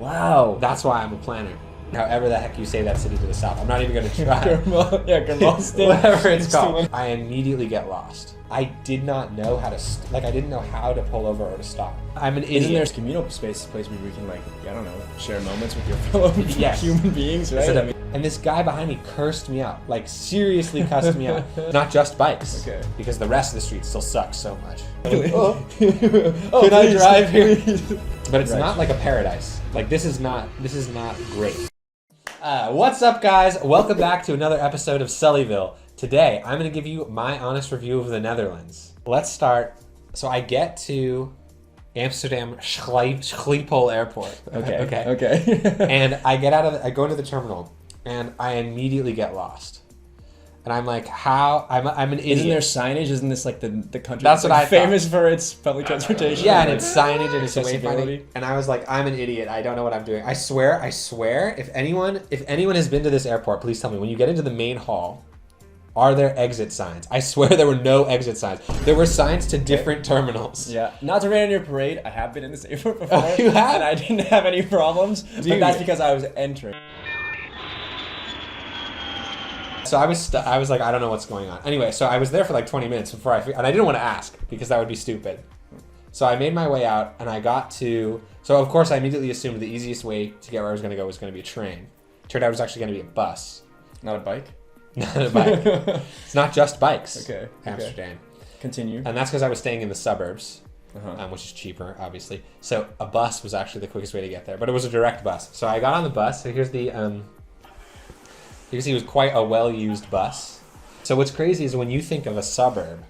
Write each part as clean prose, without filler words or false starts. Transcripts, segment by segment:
Wow. That's why I'm a planner. However the heck you say that city to the south. I'm not even going to try. Whatever it's called. I immediately get lost. I did not know how to, I didn't know how to pull over or to stop. I'm an idiot. Isn't there a communal space where we can, like, I don't know, share moments with your fellow human beings, right? And this guy behind me cursed me out. Like, seriously cussed me out. Not just bikes. Okay. Because the rest of the street still sucks so much. Oh, can I drive here? But it's not like a paradise. Like, this is not great. What's up, guys? Welcome back to another episode of Sullyville. Today, I'm going to give you my honest review of the Netherlands. Let's start. So I get to Amsterdam Schiphol Airport. Okay. And I go into the terminal, and I immediately get lost. And I'm like, how? I'm an idiot. Isn't there signage? Isn't this like the country that's what I famous thought. For its public transportation? Yeah, and it's signage and it's accessibility. wayfinding. And I was like, I'm an idiot. I don't know what I'm doing. I swear. If anyone has been to this airport, please tell me. When you get into the main hall, are there exit signs? I swear there were no exit signs. There were signs to different terminals. Yeah. Not to rain on your parade, I have been in this airport before. Oh, you have? And I didn't have any problems. But that's because I was entering. So I was like, I don't know what's going on. Anyway, so I was there for like 20 minutes before and I didn't want to ask because that would be stupid. So I made my way out and I got to, so of course I immediately assumed the easiest way to get where I was going to go was going to be a train. Turned out it was actually going to be a bus. Not a bike? Not a bike. It's not just bikes. Okay. Amsterdam. Continue. And that's because I was staying in the suburbs, which is cheaper, obviously. So a bus was actually the quickest way to get there, but it was a direct bus. So I got on the bus. So here's the, you can see it was quite a well-used bus. So what's crazy is when you think of a suburb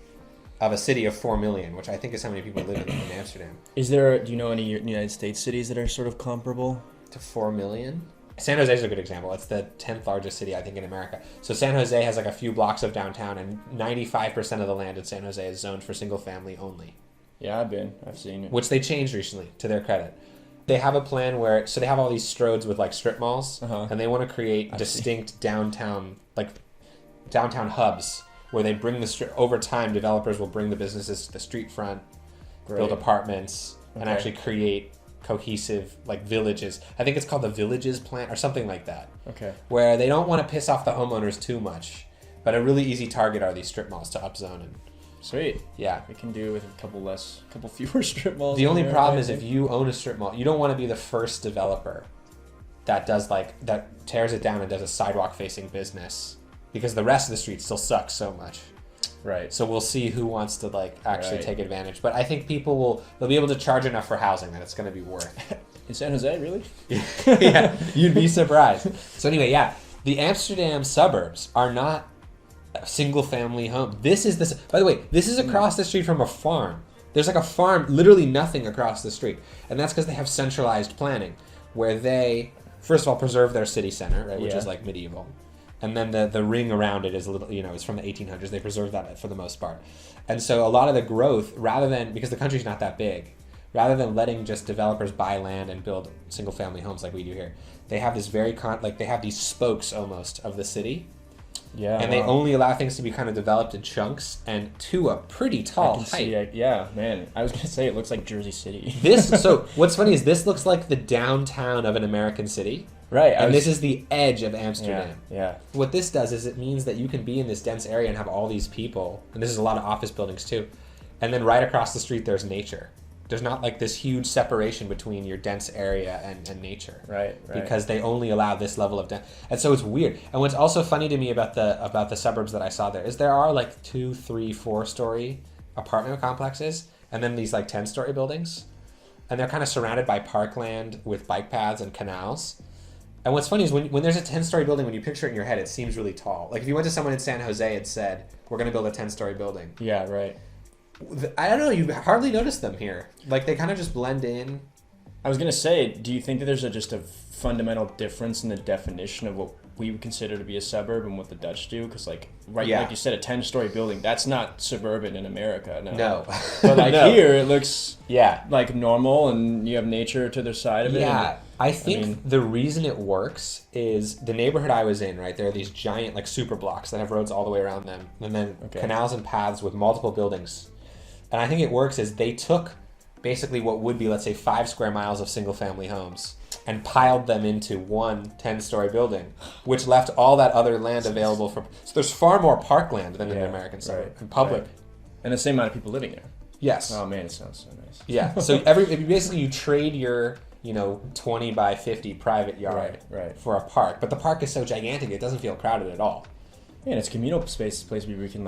of a city of 4 million, which I think is how many people live in Amsterdam. Do you know any United States cities that are sort of comparable? To 4 million? San Jose is a good example. It's the 10th largest city, I think, in America. So San Jose has like a few blocks of downtown, and 95% of the land in San Jose is zoned for single family only. Yeah, I've seen it. Which they changed recently, to their credit. They have a plan where, so they have all these stroads with like strip malls, and they want to create distinct downtown hubs where they bring over time, developers will bring the businesses to the street front, build apartments, and actually create cohesive like villages. I think it's called the Villages Plan or something like that. Okay. Where they don't want to piss off the homeowners too much, but a really easy target are these strip malls to upzone and. Sweet. Yeah. We can do with a couple fewer strip malls. The only problem is if you own a strip mall, you don't want to be the first developer that tears it down and does a sidewalk facing business because the rest of the street still sucks so much. Right. So we'll see who wants to like actually take advantage. But I think they'll be able to charge enough for housing that it's going to be worth it. In San Jose, really? Yeah, you'd be surprised. So anyway, yeah, the Amsterdam suburbs are not a single family home. By the way, this is across the street from a farm. There's like a farm, literally nothing across the street. And that's because they have centralized planning where they, first of all, preserve their city center, right, which is like medieval. And then the ring around it is a little, is from the 1800s. They preserve that for the most part. And so a lot of the growth, because the country's not that big, rather than letting just developers buy land and build single family homes like we do here, they have this they have these spokes almost of the city. Yeah. And they only allow things to be kind of developed in chunks and to a pretty tall height. Yeah, man. I was going to say it looks like Jersey City. So what's funny is this looks like the downtown of an American city. Right. And this is the edge of Amsterdam. Yeah. What this does is it means that you can be in this dense area and have all these people, and this is a lot of office buildings too, and then right across the street there's nature. There's not like this huge separation between your dense area and nature. Right. Because they only allow this level of and so it's weird. And what's also funny to me about the suburbs that I saw there is there are like 2, 3, 4-story apartment complexes, and then these like 10-story buildings, and they're kind of surrounded by parkland with bike paths and canals. And what's funny is when there's a 10-story building, when you picture it in your head, it seems really tall. Like if you went to someone in San Jose and said, we're going to build a 10-story building. Yeah, right. I don't know, you hardly notice them here. Like they kind of just blend in. I was going to say, do you think that there's just a fundamental difference in the definition of what we would consider to be a suburb and what the Dutch do? Because like you said, a 10-story building, that's not suburban in America. No. But like here, it looks like normal and you have nature to the side of it. Yeah. I think the reason it works is the neighborhood I was in, right? There are these giant like super blocks that have roads all the way around them, and then canals and paths with multiple buildings. And I think it works is they took basically what would be, let's say, 5 square miles of single family homes and piled them into one 10-story building, which left all that other land available for. So there's far more parkland than in the American suburb, and public. Right. And the same amount of people living there. Yes. Oh man, it sounds so nice. Yeah. So basically you trade your 20 by 50 private yard for a park, but the park is so gigantic it doesn't feel crowded at all. Yeah, and it's communal space, a place where we can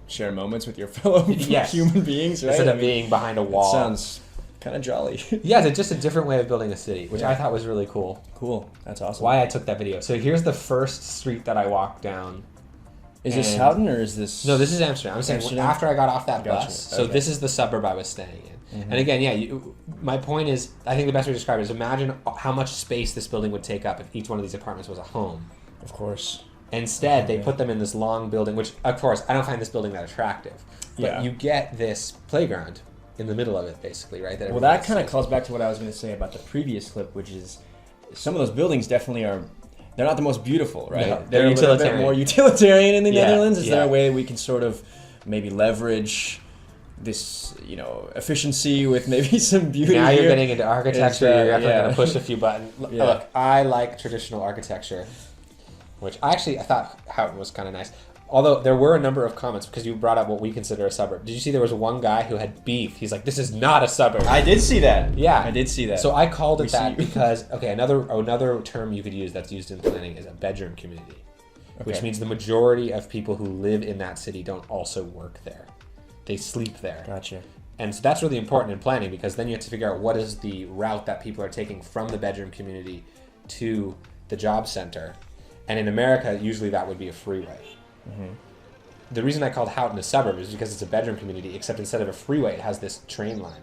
share moments with your fellow human beings, right? Instead of being behind a wall. It sounds kind of jolly. Yeah, it's just a different way of building a city, which I thought was really cool. Cool. That's awesome. Why I took that video. So here's the first street that I walked down. Is this Houghton or is this... No, this is Amsterdam. I'm saying after I got off that bus. So this is the suburb I was staying in. Mm-hmm. And again, my point is, I think the best way to describe it is imagine how much space this building would take up if each one of these apartments was a home. Of course. Instead, they put them in this long building, which, of course, I don't find this building that attractive. But you get this playground in the middle of it, basically, right? Well, that kind of calls back to what I was going to say about the previous clip, which is some of those buildings definitely are... They're not the most beautiful, right? No, they're a little bit more utilitarian in the Netherlands. Is there a way we can sort of maybe leverage this, efficiency with maybe some beauty? Now you're here? getting into architecture. You're definitely going to push a few buttons. Look, I like traditional architecture, which I thought Houghton was kind of nice. Although there were a number of comments because you brought up what we consider a suburb. Did you see there was one guy who had beef? He's like, "This is not a suburb." I did see that. Yeah, I did see that. So I called it that because another term you could use that's used in planning is a bedroom community, which means the majority of people who live in that city don't also work there; they sleep there. Gotcha. And so that's really important in planning because then you have to figure out what is the route that people are taking from the bedroom community to the job center. And in America, usually that would be a freeway. Mm-hmm. The reason I called Houghton a suburb is because it's a bedroom community, except instead of a freeway, it has this train line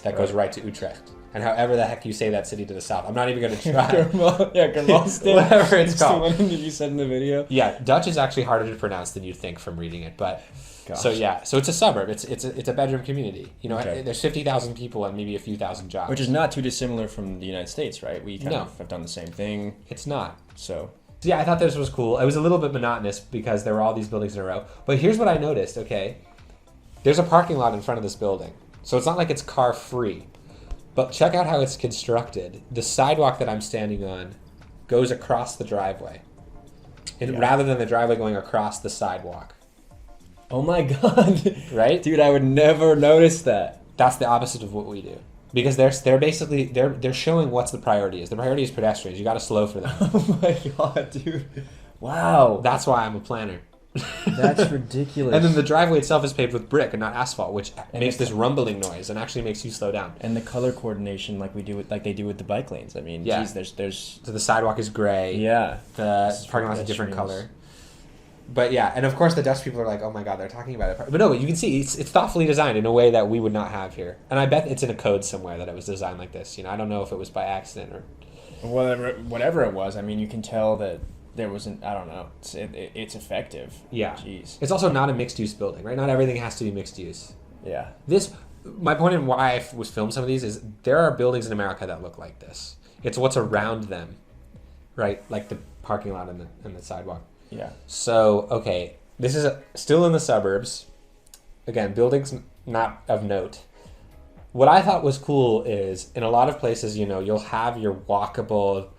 that goes right to Utrecht. And however the heck you say that city to the south, I'm not even going to try. Whatever it's called. That you said in the video. Yeah, Dutch is actually harder to pronounce than you'd think from reading it, but so it's a suburb. It's a bedroom community. There's 50,000 people and maybe a few thousand jobs, which is not too dissimilar from the United States, right? We kind of have done the same thing. It's not. So yeah, I thought this was cool. It was a little bit monotonous because there were all these buildings in a row. But here's what I noticed, okay? There's a parking lot in front of this building. So it's not like it's car free. But check out how it's constructed. The sidewalk that I'm standing on goes across the driveway. Rather than the driveway going across the sidewalk. Oh my God. Right? Dude, I would never notice that. That's the opposite of what we do. Because they're basically they're showing what's the priority is. The priority is pedestrians. You got to slow for them. Oh my God, dude! Wow, that's why I'm a planner. That's ridiculous. And then the driveway itself is paved with brick and not asphalt, which makes this rumbling noise and actually makes you slow down. And the color coordination, like they do with the bike lanes. I mean, geez, there's so the sidewalk is gray. Yeah, the parking lot's a different color. But yeah, and of course the Dutch people are like, oh my God, they're talking about it. But no, you can see it's thoughtfully designed in a way that we would not have here. And I bet it's in a code somewhere that it was designed like this. I don't know if it was by accident or... Whatever it was, I mean, you can tell that there wasn't, I don't know, it's effective. Yeah. Jeez. It's also not a mixed-use building, right? Not everything has to be mixed use. Yeah. My point in why I was filming some of these is there are buildings in America that look like this. It's what's around them, right? Like the parking lot and the sidewalk. Yeah. So, okay, this is still in the suburbs. Again, buildings not of note. What I thought was cool is in a lot of places, you'll have your walkable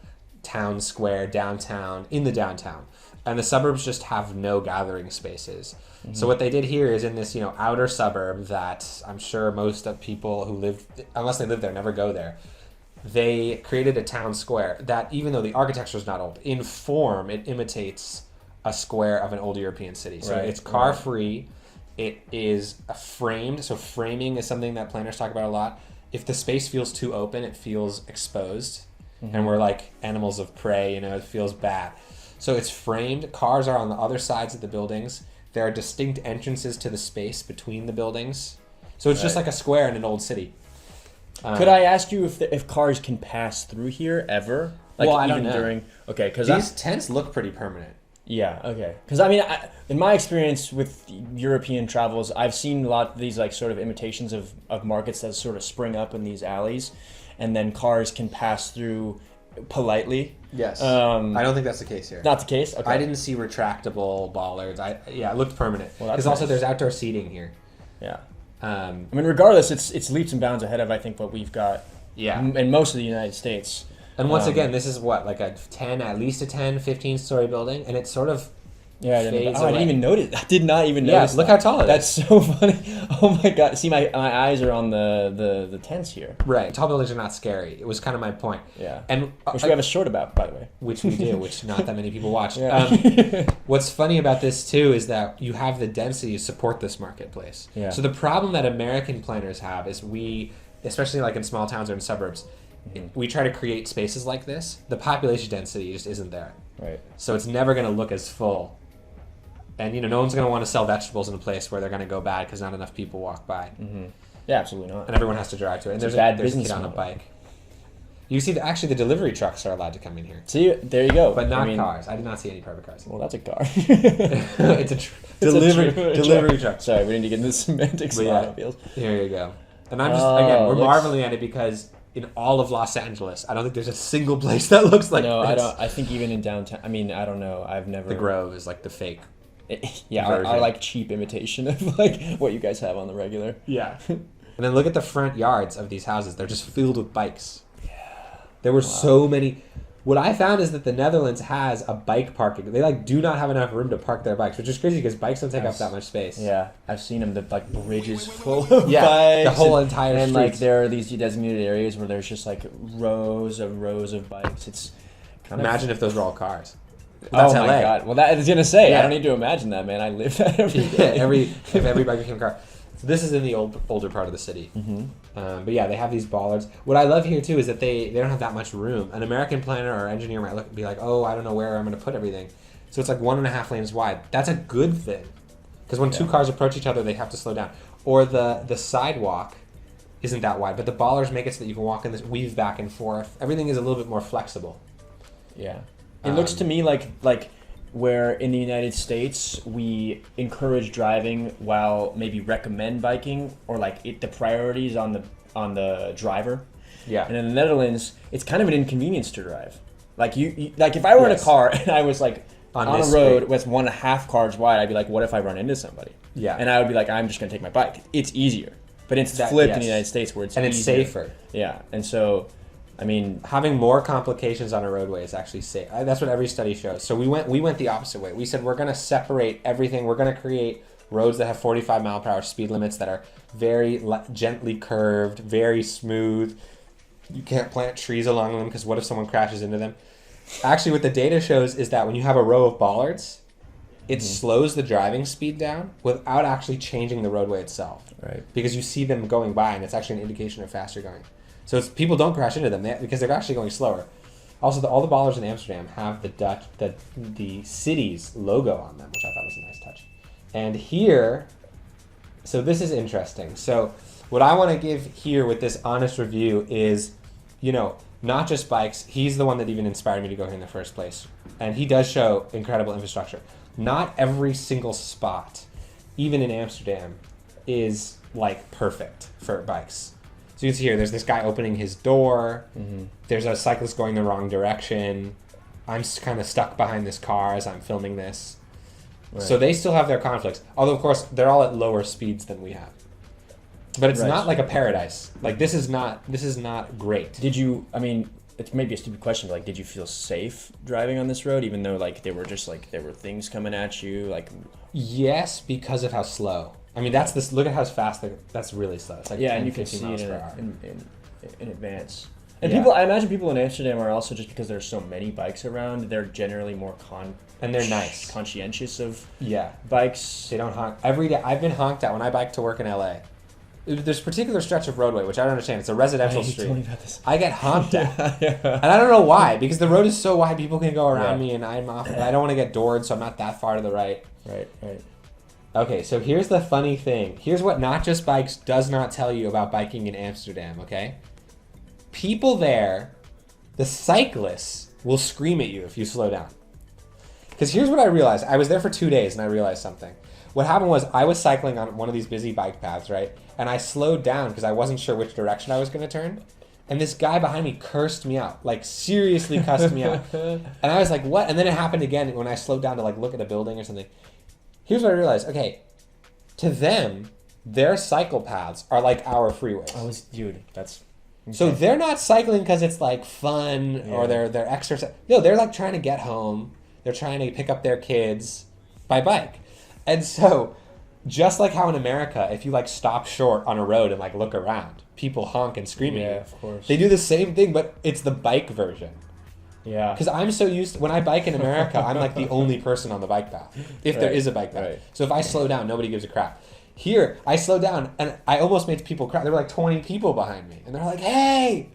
town square downtown in the downtown. And the suburbs just have no gathering spaces. Mm-hmm. So what they did here is in this, outer suburb that I'm sure most of people who live, unless they live there, never go there. They created a town square that, even though the architecture is not old, in form, it imitates a square of an old European city. So it's car free. It is framed. So framing is something that planners talk about a lot. If the space feels too open, it feels exposed. Mm-hmm. And we're like animals of prey, it feels bad. So it's framed. Cars are on the other sides of the buildings. There are distinct entrances to the space between the buildings. So it's just like a square in an old city. Could I ask you if cars can pass through here ever? I don't know. Because these tents look pretty permanent. Yeah, okay. Because in my experience with European travels, I've seen a lot of these sort of imitations of markets that sort of spring up in these alleys, and then cars can pass through politely. Yes. I don't think that's the case here. Not the case? Okay. I didn't see retractable bollards. It looked permanent. Because also there's outdoor seating here. Yeah. I mean, regardless, it's leaps and bounds ahead of, I think, what we've got in most of the United States. And once again, this is what, like at least a 10, 15-story building, and it's sort of I didn't even notice. I did not even notice. Yeah, look how tall it is. That's so funny. Oh my god! See, my eyes are on the tents here. Right. Tall buildings are not scary. It was kind of my point. Yeah. And which we have a short about, by the way. Which we do, which not that many people watch. Yeah. What's funny about this too is that you have the density to support this marketplace. Yeah. So the problem that American planners have is we, especially like in small towns or in suburbs, we try to create spaces like this. The population density just isn't there. Right. So it's never going to look as full. And, no one's going to want to sell vegetables in a place where they're going to go bad because not enough people walk by. Mm-hmm. Yeah, absolutely not. And everyone has to drive to it. And there's a business kid on a bike. You see, actually, the delivery trucks are allowed to come in here. See, there you go. But not cars. I did not see any private cars. Well, that's a car. It's a delivery truck. Sorry, we need to get into the semantics of automobiles. Here you go. And I'm just, again, we're marveling at it because in all of Los Angeles, I don't think there's a single place that looks like this. I don't. I think even in downtown, I don't know. I've never... The Grove is like the fake... our like cheap imitation of like what you guys have on the regular. Yeah. And then look at the front yards of these houses. They're just filled with bikes. Yeah. There were so many. What I found is that the Netherlands has a bike parking. They do not have enough room to park their bikes, which is crazy because bikes don't take up that much space. Yeah, I've seen them. The bridges full of bikes. The whole entire street. And like there are these designated areas where there's just like rows of bikes. It's kind Imagine if those were all cars. That's LA. My god! Well, I was gonna say I don't need to imagine that, man. I live that every day. If every bike became a car. So this is in the older part of the city. Mm-hmm. But yeah, they have these bollards. What I love here too is that they don't have that much room. An American planner or engineer might look and be like, oh, I don't know where I'm going to put everything. So it's like 1.5 lanes wide. That's a good thing, because when two cars approach each other, they have to slow down. Or the sidewalk isn't that wide, but the bollards make it so that you can walk in this, weave back and forth. Everything is a little bit more flexible. Yeah. It looks to me like where in the United States we encourage driving while maybe recommend biking, or like the priorities on the driver. Yeah. And in the Netherlands, it's kind of an inconvenience to drive. Like you like if I were in a car and I was like on a road with 1.5 cars wide, I'd be like, what if I run into somebody? Yeah. And I would be like, I'm just gonna take my bike. It's easier. But it's flipped in the United States where it's and easier. It's safer. Yeah. And so having more complications on a roadway is actually safe. That's what every study shows. So we went the opposite way. We said we're going to separate everything. We're going to create roads that have 45 mile per hour speed limits that are very gently curved, very smooth. You can't plant trees along them because what if someone crashes into them? Actually, what the data shows is that when you have a row of bollards, it slows the driving speed down without actually changing the roadway itself. Right. Because you see them going by, and it's actually an indication of faster going. So people don't crash into them because they're actually going slower. Also, all the bollards in Amsterdam have the city's logo on them, which I thought was a nice touch. And here, so this is interesting. So what I want to give here with this honest review is, not just bikes. He's the one that even inspired me to go here in the first place. And he does show incredible infrastructure. Not every single spot, even in Amsterdam, is like perfect for bikes. So you can see here, there's this guy opening his door. Mm-hmm. There's a cyclist going the wrong direction. I'm kind of stuck behind this car as I'm filming this. Right. So they still have their conflicts. Although, of course, they're all at lower speeds than we have. But it's not like a paradise. Like, this is not great. Did you, it's maybe a stupid question, but, did you feel safe driving on this road, even though, there were things coming at you, Yes, because of how slow. Look at how fast that's really slow. It's like 10, and you can see it in advance. And I imagine people in Amsterdam are also, just because there's so many bikes around, they're generally more and they're nice, conscientious of bikes. They don't honk every day. I've been honked at when I bike to work in LA. There's a particular stretch of roadway which I don't understand. It's a residential street. I get honked at, and I don't know why, because the road is so wide, people can go around me, and I'm off. And I don't want to get doored, so I'm not that far to the right. Right. Okay, so here's the funny thing. Here's what Not Just Bikes does not tell you about biking in Amsterdam, okay? People there, the cyclists, will scream at you if you slow down. Because here's what I realized. I was there for 2 days and I realized something. What happened was I was cycling on one of these busy bike paths, right? And I slowed down because I wasn't sure which direction I was going to turn. And this guy behind me cursed me out, seriously cussed me out. And I was like, what? And then it happened again when I slowed down to look at a building or something. Here's what I realized. Okay, to them, their cycle paths are like our freeways. Dude, that's So they're not cycling because it's like fun or they're exercise. No, they're like trying to get home. They're trying to pick up their kids by bike. And so just like how in America, if you like stop short on a road and like look around, people honk and scream at you. Yeah, of course. They do the same thing, but it's the bike version. Yeah. Because I'm so used to, when I bike in America, I'm like the only person on the bike path, if there is a bike path. Right. So if I slow down, nobody gives a crap. Here, I slowed down and I almost made people cry. There were like 20 people behind me, and they're like, "Hey!"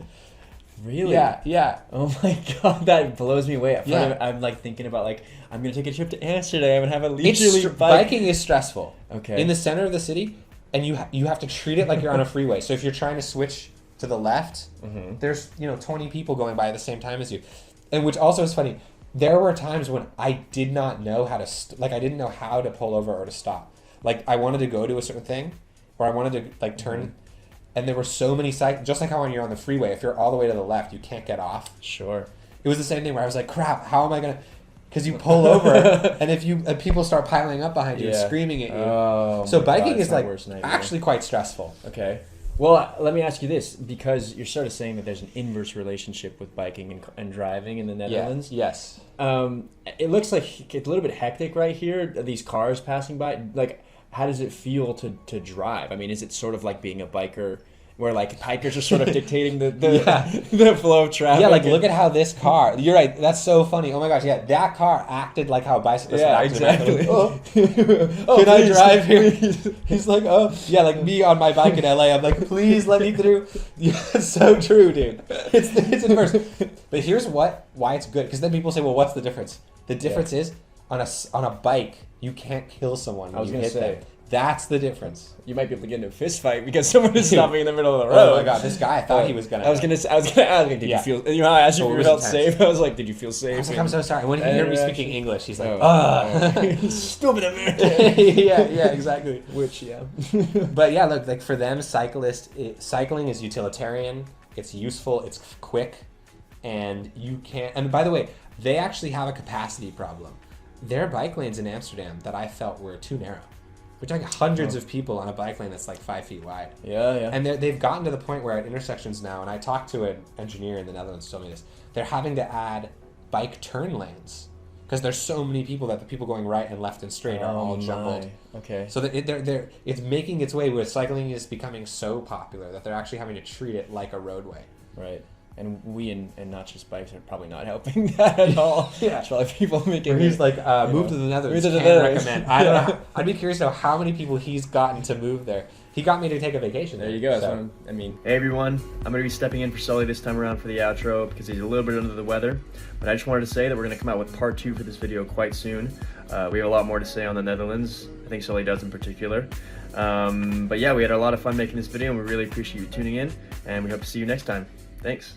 Really? Yeah. Oh my god, that blows me away. Yeah. I'm like thinking about like I'm gonna take a trip to Amsterdam and have a leisurely bike. Biking is stressful. Okay. In the center of the city, and you have to treat it like you're on a freeway. So if you're trying to switch to the left, there's 20 people going by at the same time as you, and which also is funny. There were times when I did not know how to I didn't know how to pull over or to stop. Like, I wanted to go to a certain thing, or I wanted to, like, turn, and there were so many just like how when you're on the freeway, if you're all the way to the left, you can't get off. Sure. It was the same thing where I was like, crap, how am I going to, because you pull over, and people start piling up behind you and screaming at you. Oh, so biking is, like, nightmare. actually quite stressful. Okay. Well, let me ask you this, because you're sort of saying that there's an inverse relationship with biking and driving in the Netherlands. Yeah. Yes. It looks like it's a little bit hectic right here, these cars passing by. Like, how does it feel to drive? I mean, is it sort of like being a biker where like bikers are sort of dictating the flow of traffic? Yeah, like look at how this car, you're right, that's so funny. Oh my gosh, yeah, that car acted like how bicyclists act. Exactly. Can I drive here? He's like, oh. Yeah, like me on my bike in LA, I'm like, please let me through. Yeah, it's so true, dude. It's inverse. But here's why it's good, because then people say, well, what's the difference? The difference is, on a bike, you can't kill someone when you hit them. That's the difference. You might be able to get in a fist fight because someone is stopping in the middle of the road. Oh my god, this guy, I thought he was gonna. I was gonna ask, did you feel? I asked you if you felt safe. I was like, did you feel safe? I was like, I'm so sorry. When he heard me speaking English, he's like, stupid American. yeah, exactly. Which, yeah. But yeah, look, like for them, cycling is utilitarian. It's useful. It's quick, and you can't. And by the way, they actually have a capacity problem. There are bike lanes in Amsterdam that I felt were too narrow. We're talking hundreds of people on a bike lane that's like 5 feet wide. Yeah. And they've gotten to the point where at intersections now, and I talked to an engineer in the Netherlands who told me this, they're having to add bike turn lanes because there's so many people that the people going right and left and straight are all jumbled. Okay. So that it's making its way where cycling is becoming so popular that they're actually having to treat it like a roadway. Right. And we and not just bikes are probably not helping that at all. Yeah. It's probably people making. He's like, move to the Netherlands. Can't recommend. I don't know. I'd be curious to know how many people he's gotten to move there. He got me to take a vacation. There you go. So. Hey everyone, I'm going to be stepping in for Sully this time around for the outro because he's a little bit under the weather. But I just wanted to say that we're going to come out with part 2 for this video quite soon. We have a lot more to say on the Netherlands. I think Sully does in particular. But yeah, we had a lot of fun making this video, and we really appreciate you tuning in. And we hope to see you next time. Thanks.